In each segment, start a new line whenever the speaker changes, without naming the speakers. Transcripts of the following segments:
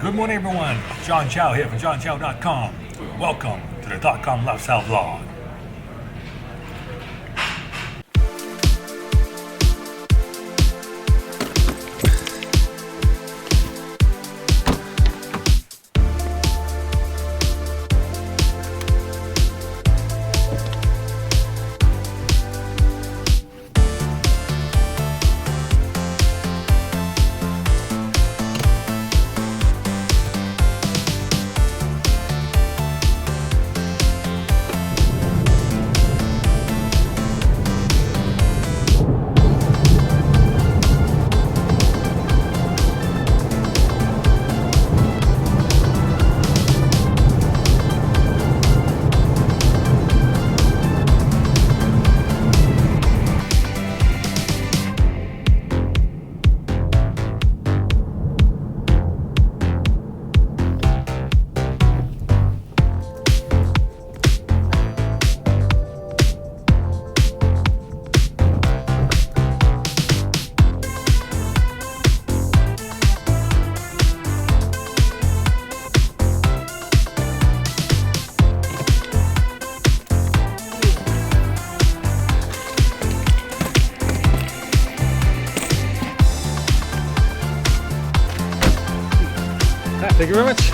Good morning, everyone. John Chow here from johnchow.com. Welcome to the .com Lifestyle Vlog. Thank you very much.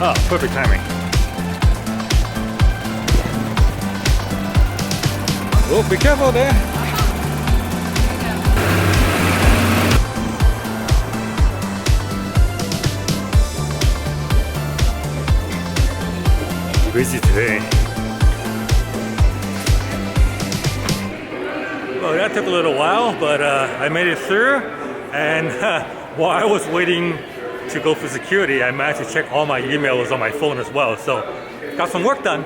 Oh, perfect timing. Oh, be careful there. Busy today. Well, that took a little while, but I made it through. And while I was waiting to go for security, I managed to check all my emails on my phone as well. So, got some work done.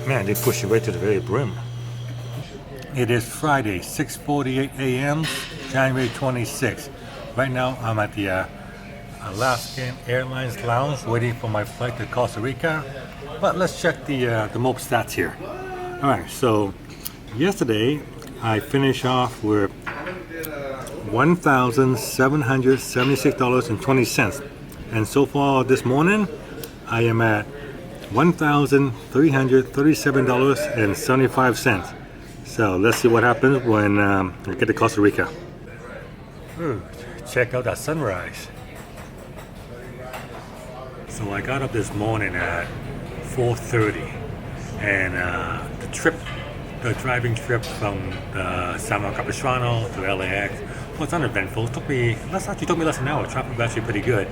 Man, they push it right to the very brim. It is Friday, 6:48 a.m., January 26th. Right now, I'm at the Alaskan Airlines Lounge waiting for my flight to Costa Rica. But let's check the MOPE stats here. All right, so yesterday I finished off with $1,776.20. And so far this morning, I am at $1,337.75. So let's see what happens when I get to Costa Rica. Ooh, check out that sunrise. So I got up this morning at 4:30, and the driving trip from San Juan Capistrano to LAX was uneventful. It took me less than an hour. Traffic was actually pretty good.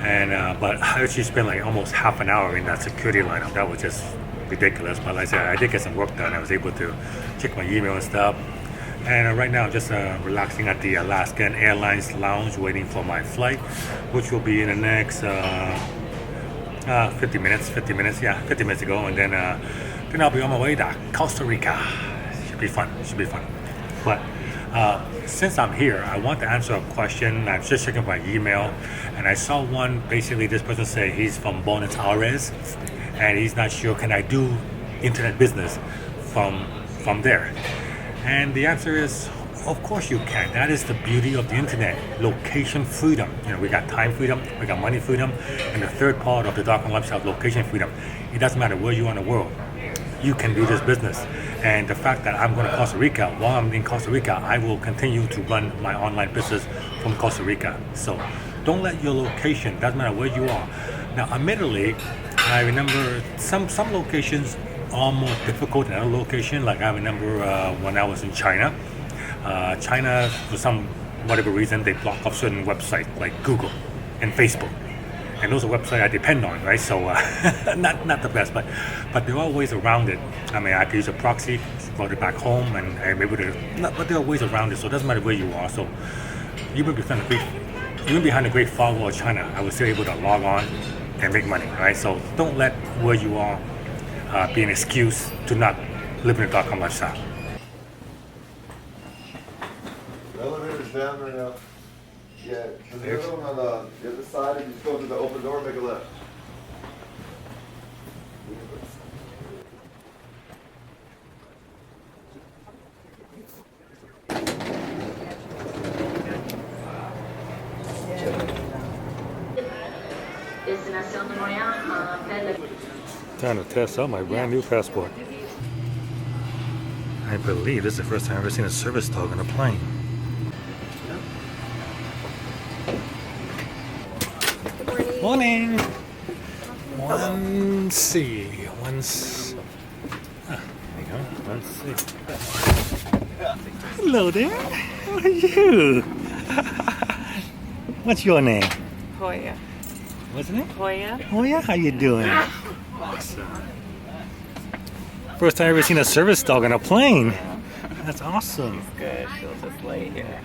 And but I actually spent like almost half an hour in that security lineup. That was just ridiculous. But like I said, I did get some work done. I was able to check my email and stuff. And right now I'm just relaxing at the Alaskan Airlines Lounge waiting for my flight, which will be in the next 50 minutes to go. And then I'll be on my way to Costa Rica. Should be fun. But Since I'm here, I want to answer a question. I'm just checking my email, and I saw one. Basically, this person say he's from Buenos Aires, and he's not sure can I do internet business from there. And the answer is, of course you can. That is the beauty of the internet. Location freedom. We got time freedom, we got money freedom, and the third part of the dark lifestyle, location freedom. It doesn't matter where you are in the world. You can do this business. And the fact that I'm going to Costa Rica, while I'm in Costa Rica, I will continue to run my online business from Costa Rica. So don't let your location, doesn't matter where you are. Now, admittedly, I remember some locations are more difficult than other locations. Like I remember when I was in China. China, for some whatever reason, they block off certain websites like Google and Facebook, and those are websites I depend on, right? So not the best, but there are ways around it. I mean, I could use a proxy, route it back home, and I'm able to. But there are ways around it, so it doesn't matter where you are. So even behind a great firewall of China, I was still able to log on and make money, right? So don't let where you are be an excuse to not live in a .com lifestyle.
The elevator's down right now. Yeah, there's another one on the other side. If you just go through the open door, make a left.
Time to test out my brand new passport. I believe this is the first time I've ever seen a service dog on a plane. Good morning. Morning. One C. There you go. 1C. Hello there. How are you? What's your name?
Hoya.
What's her name?
Hoya.
Hoya, how you doing? Awesome. First time I've ever seen a service dog on a plane. That's awesome.
Good. She'll just lay here.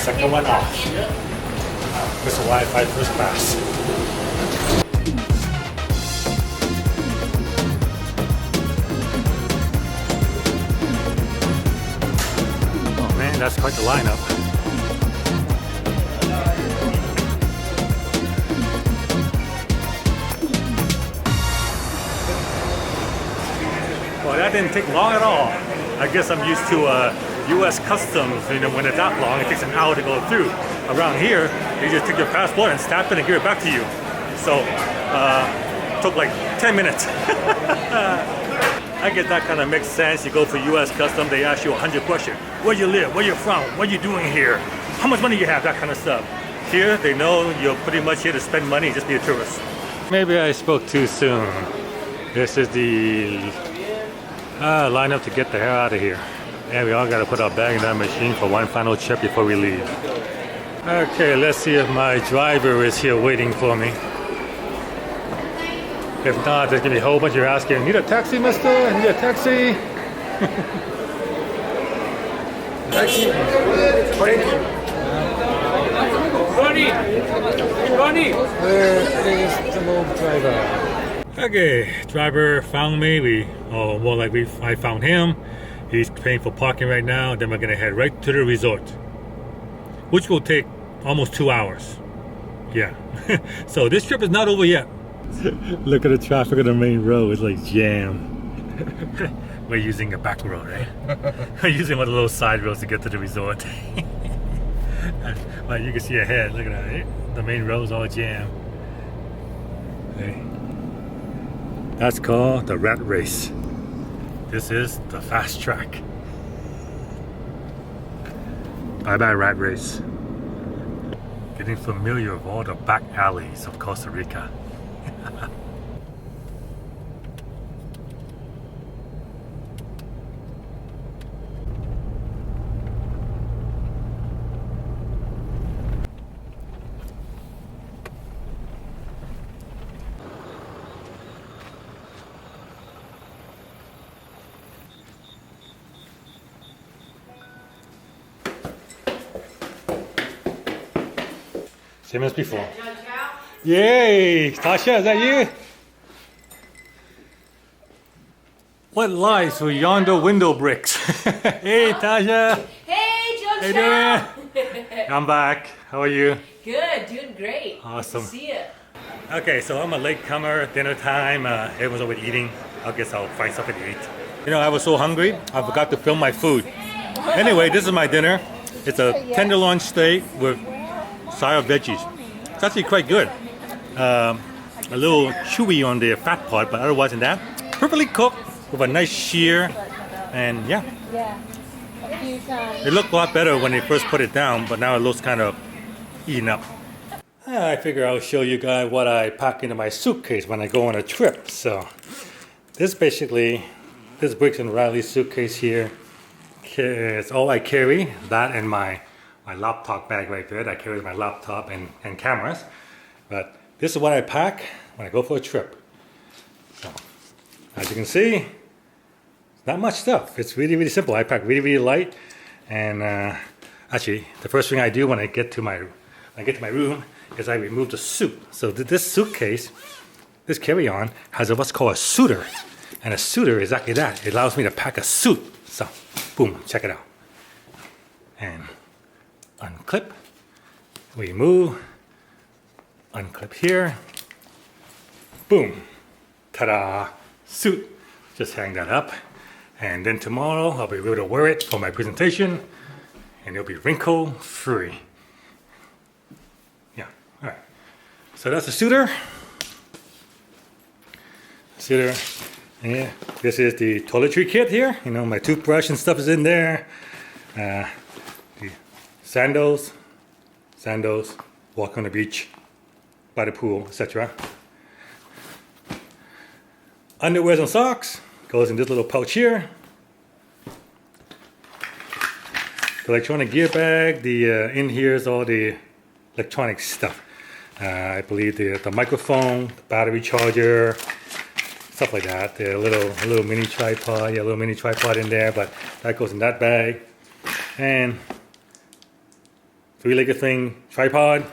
Second one off. Mr. Wi-Fi first class. Oh man, that's quite the lineup. Well, that didn't take long at all. I guess I'm used to U.S. customs. When it's that long, it takes an hour to go through. Around here, you just take your passport and stamp it and give it back to you. So, took like 10 minutes. I guess that kind of makes sense. You go for U.S. customs, they ask you 100 questions. Where you live, where you from, what you doing here, how much money you have, that kind of stuff. Here, they know you're pretty much here to spend money, just be a tourist. Maybe I spoke too soon. This is the lineup to get the hell out of here. And we all got to put our bag in that machine for one final check before we leave. Okay, let's see if my driver is here waiting for me. If not, there's gonna be a whole bunch of asking, need a taxi, mister? Need a taxi? Taxi. Ronnie! Where is the little driver? Okay, driver found me. I found him. He's paying for parking right now. Then we're gonna head right to the resort, which will take almost 2 hours. Yeah. So this trip is not over yet. Look at the traffic on the main road. It's like jam. We're using a back road, right? We're using one of those side roads to get to the resort. Well, you can see ahead. Look at that. Eh? The main road's all jammed. Okay. That's called the rat race. This is the fast track. Bye bye rat race. Getting familiar with all the back alleys of Costa Rica. Same as before.
Chow?
Yay! Tasha, is that you? What lies through yonder window bricks? Hey Tasha!
Hey, Joe
How you
Chow!
doing? I'm back. How are you?
Good, doing great.
Awesome.
Good to see you.
Okay, so I'm a latecomer, dinner time, everyone's over eating. I guess I'll find something to eat. You know, I was so hungry, I forgot to film my food. Anyway, this is my dinner. It's a tenderloin steak with side veggies. It's actually quite good. A little chewy on the fat part, but otherwise than that, perfectly cooked with a nice shear. And yeah,
A few times.
it looked a lot better when they first put it down, but now it looks kind of eaten up. I figure I'll show you guys what I pack into my suitcase when I go on a trip. So this basically, this Briggs and Riley suitcase here, it's all I carry. That and my laptop bag right there. I carry my laptop and cameras. But this is what I pack when I go for a trip. So as you can see, not much stuff. It's really, really simple. I pack really, really light. And actually, the first thing I do when I get to my room is I remove the suit. So this suitcase, this carry-on, has what's called a suitor. And a suitor is exactly that. It allows me to pack a suit. So, boom, check it out. And unclip, remove, unclip here, boom, ta-da, suit. Just hang that up. And then tomorrow I'll be able to wear it for my presentation and it'll be wrinkle free. Yeah, all right. So that's the suitor. Yeah, this is the toiletry kit here. You know, my toothbrush and stuff is in there. The sandals, walk on the beach, by the pool, etc. Underwears and socks goes in this little pouch here. The electronic gear bag, in here is all the electronic stuff. I believe the microphone, the battery charger, stuff like that. A little mini tripod, yeah, a little mini tripod in there, but that goes in that bag. And three-legged thing, tripod,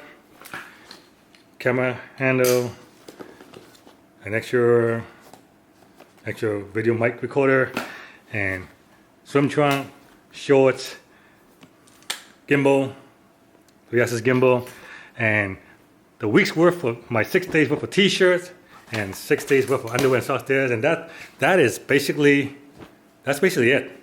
camera handle, an extra video mic recorder, and swim trunk, shorts, gimbal, 3-axis gimbal, and the week's worth of my 6 days worth of t-shirts and 6 days worth of underwear and socks there, and that's basically it.